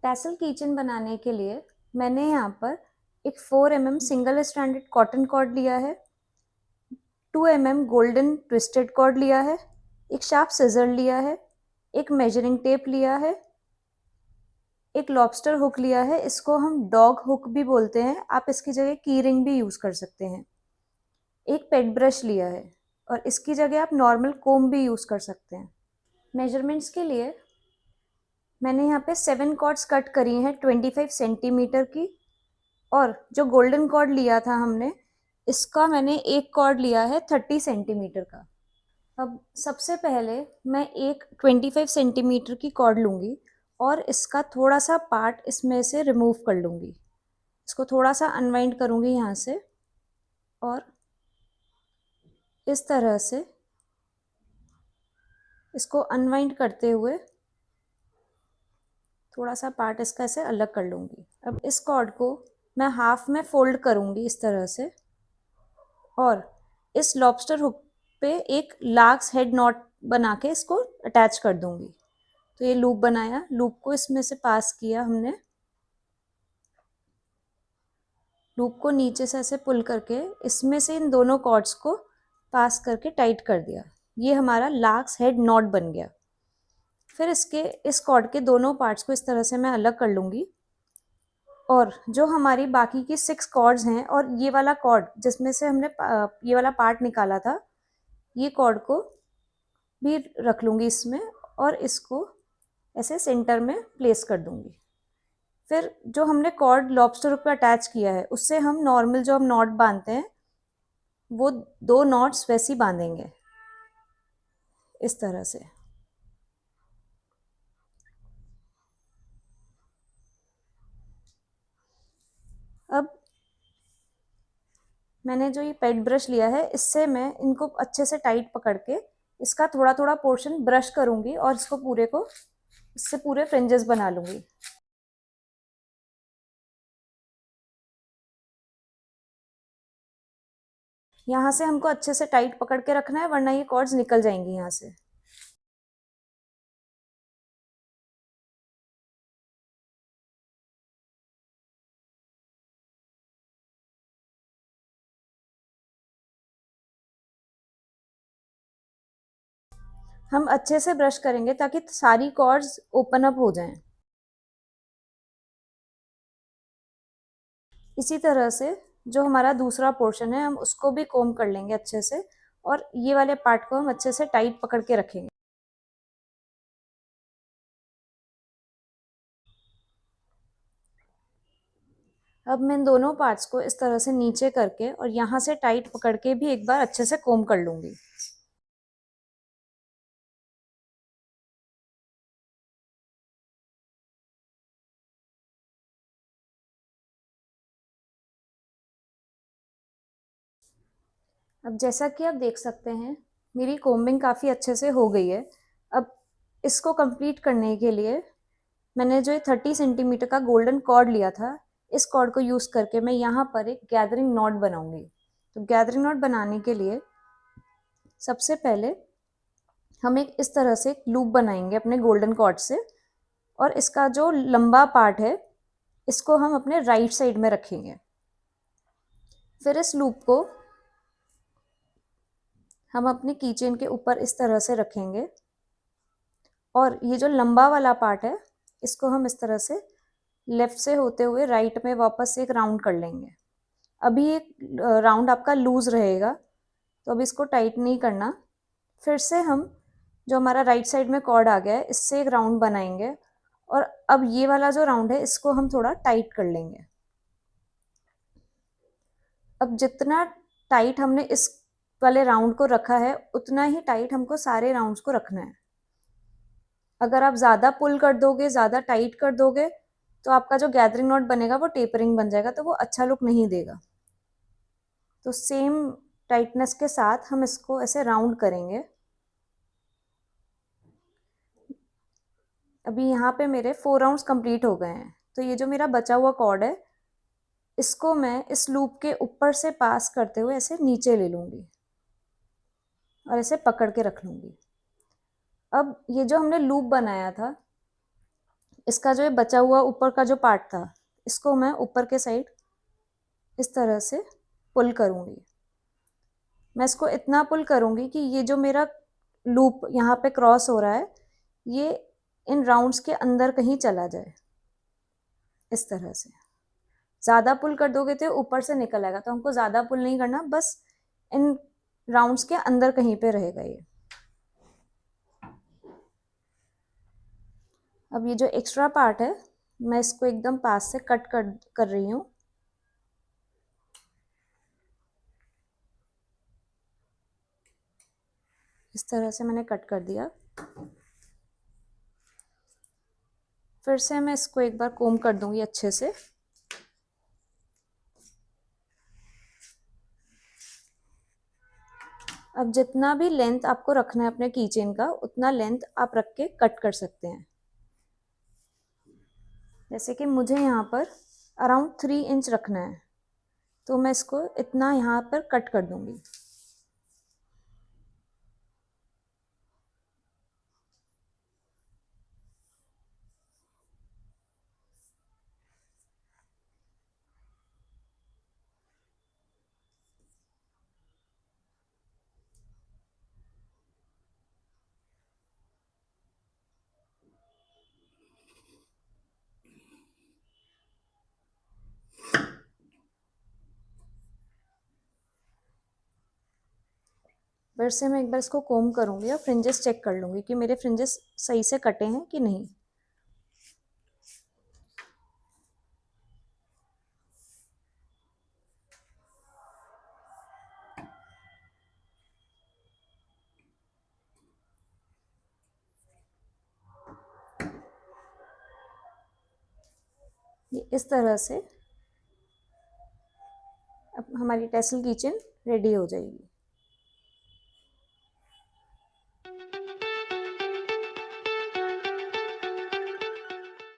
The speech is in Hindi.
टैसल कीचेन बनाने के लिए मैंने यहाँ पर एक 4 mm single stranded cotton cord लिया है, 2 mm गोल्डन ट्विस्टेड कॉर्ड लिया है, एक शार्प सिजर लिया है, एक मेजरिंग टेप लिया है, एक लॉबस्टर हुक लिया है, इसको हम डॉग हुक भी बोलते हैं, आप इसकी जगह की रिंग भी यूज़ कर सकते हैं। एक पेट ब्रश लिया है और इसकी जगह आप नॉर्मल कोम भी यूज़ कर सकते हैं। मेजरमेंट्स के लिए मैंने यहाँ पे 7 कॉर्ड्स कट करी हैं 25 सेंटीमीटर की, और जो गोल्डन कॉर्ड लिया था हमने, इसका मैंने एक कॉर्ड लिया है 30 सेंटीमीटर का। अब सबसे पहले मैं एक 25 सेंटीमीटर की कॉर्ड लूँगी और इसका थोड़ा सा पार्ट इसमें से रिमूव कर लूँगी। इसको थोड़ा सा अनवाइंड करूँगी यहाँ से, और इस तरह से इसको अनवाइंड करते हुए थोड़ा सा पार्ट इसका ऐसे अलग कर लूँगी। अब इस कॉर्ड को मैं हाफ में फोल्ड करूँगी इस तरह से, और इस लॉबस्टर हुक पे एक लार्क्स हेड नॉट बना के इसको अटैच कर दूँगी। तो ये लूप बनाया, लूप को इसमें से पास किया हमने, लूप को नीचे से ऐसे पुल करके इसमें से इन दोनों कॉर्ड्स को पास करके टाइट कर दिया। ये हमारा लार्क्स हेड नॉट बन गया। फिर इस कॉर्ड के दोनों पार्ट्स को इस तरह से मैं अलग कर लूँगी, और जो हमारी बाकी की 6 कॉर्ड्स हैं और ये वाला कॉर्ड जिसमें से हमने ये वाला पार्ट निकाला था, ये कॉर्ड को भी रख लूँगी इसमें, और इसको ऐसे सेंटर में प्लेस कर दूँगी। फिर जो हमने कॉर्ड लॉबस्टर हुक पे अटैच किया है, उससे हम नॉर्मल जो हम नॉट बांधते हैं, वो 2 नॉट्स वैसे ही बांधेंगे इस तरह से। अब मैंने जो ये पेट ब्रश लिया है, इससे मैं इनको अच्छे से टाइट पकड़ के इसका थोड़ा थोड़ा पोर्शन ब्रश करूँगी और इसको पूरे को, इससे पूरे फ्रिंजेस बना लूँगी। यहाँ से हमको अच्छे से टाइट पकड़ के रखना है, वरना ये कॉर्ड्स निकल जाएंगी यहाँ से। हम अच्छे से ब्रश करेंगे ताकि सारी कॉर्ड्स ओपन अप हो जाएं। इसी तरह से जो हमारा दूसरा पोर्शन है, हम उसको भी कोम कर लेंगे अच्छे से, और ये वाले पार्ट को हम अच्छे से टाइट पकड़ के रखेंगे। अब मैं इन दोनों पार्ट्स को इस तरह से नीचे करके और यहाँ से टाइट पकड़ के भी एक बार अच्छे से कोम कर लूँगी। अब जैसा कि आप देख सकते हैं, मेरी कोम्बिंग काफ़ी अच्छे से हो गई है। अब इसको कंप्लीट करने के लिए मैंने जो ये 30 सेंटीमीटर का गोल्डन कॉर्ड लिया था, इस कॉर्ड को यूज़ करके मैं यहाँ पर एक गैदरिंग नॉट बनाऊंगी। तो गैदरिंग नॉट बनाने के लिए सबसे पहले हम एक इस तरह से एक लूप बनाएंगे अपने गोल्डन कॉर्ड से, और इसका जो लंबा पार्ट है, इसको हम अपने राइट साइड में रखेंगे। फिर इस लूप को हम अपने कीचेन के ऊपर इस तरह से रखेंगे, और ये जो लंबा वाला पार्ट है, इसको हम इस तरह से लेफ्ट से होते हुए राइट में वापस एक राउंड कर लेंगे। अभी एक राउंड आपका लूज रहेगा, तो अब इसको टाइट नहीं करना। फिर से हम जो हमारा राइट साइड में कॉर्ड आ गया है, इससे एक राउंड बनाएंगे, और अब ये वाला जो राउंड है, इसको हम थोड़ा टाइट कर लेंगे। अब जितना टाइट हमने इस वाले राउंड को रखा है, उतना ही टाइट हमको सारे राउंड्स को रखना है। अगर आप ज़्यादा पुल कर दोगे, ज़्यादा टाइट कर दोगे, तो आपका जो गैदरिंग नॉट बनेगा वो टेपरिंग बन जाएगा, तो वो अच्छा लुक नहीं देगा। तो सेम टाइटनेस के साथ हम इसको ऐसे राउंड करेंगे। अभी यहाँ पे मेरे 4 राउंड्स कंप्लीट हो गए हैं। तो ये जो मेरा बचा हुआ कॉर्ड है, इसको मैं इस लूप के ऊपर से पास करते हुए ऐसे नीचे ले लूँगी और ऐसे पकड़ के रख लूँगी। अब ये जो हमने लूप बनाया था, इसका जो ये बचा हुआ ऊपर का जो पार्ट था, इसको मैं ऊपर के साइड इस तरह से पुल करूँगी। मैं इसको इतना पुल करूँगी कि ये जो मेरा लूप यहाँ पे क्रॉस हो रहा है, ये इन राउंड्स के अंदर कहीं चला जाए, इस तरह से। ज़्यादा पुल कर दोगे तो ऊपर से निकल आएगा, तो हमको ज़्यादा पुल नहीं करना, बस इन राउंड्स के अंदर कहीं पे रहेगा ये। अब ये जो एक्स्ट्रा पार्ट है, मैं इसको एकदम पास से कट कर रही हूँ। इस तरह से मैंने कट कर दिया। फिर से मैं इसको एक बार कोम कर दूंगी अच्छे से। अब जितना भी लेंथ आपको रखना है अपने कीचेन का, उतना लेंथ आप रख के कट कर सकते हैं। जैसे कि मुझे यहाँ पर अराउंड 3 इंच रखना है, तो मैं इसको इतना यहाँ पर कट कर दूंगी। फिर से मैं एक बार इसको कोम करूंगी और फ्रिंजेस चेक कर लूंगी कि मेरे फ्रिंजेस सही से कटे हैं कि नहीं। ये इस तरह से अब हमारी टेसल किचन रेडी हो जाएगी।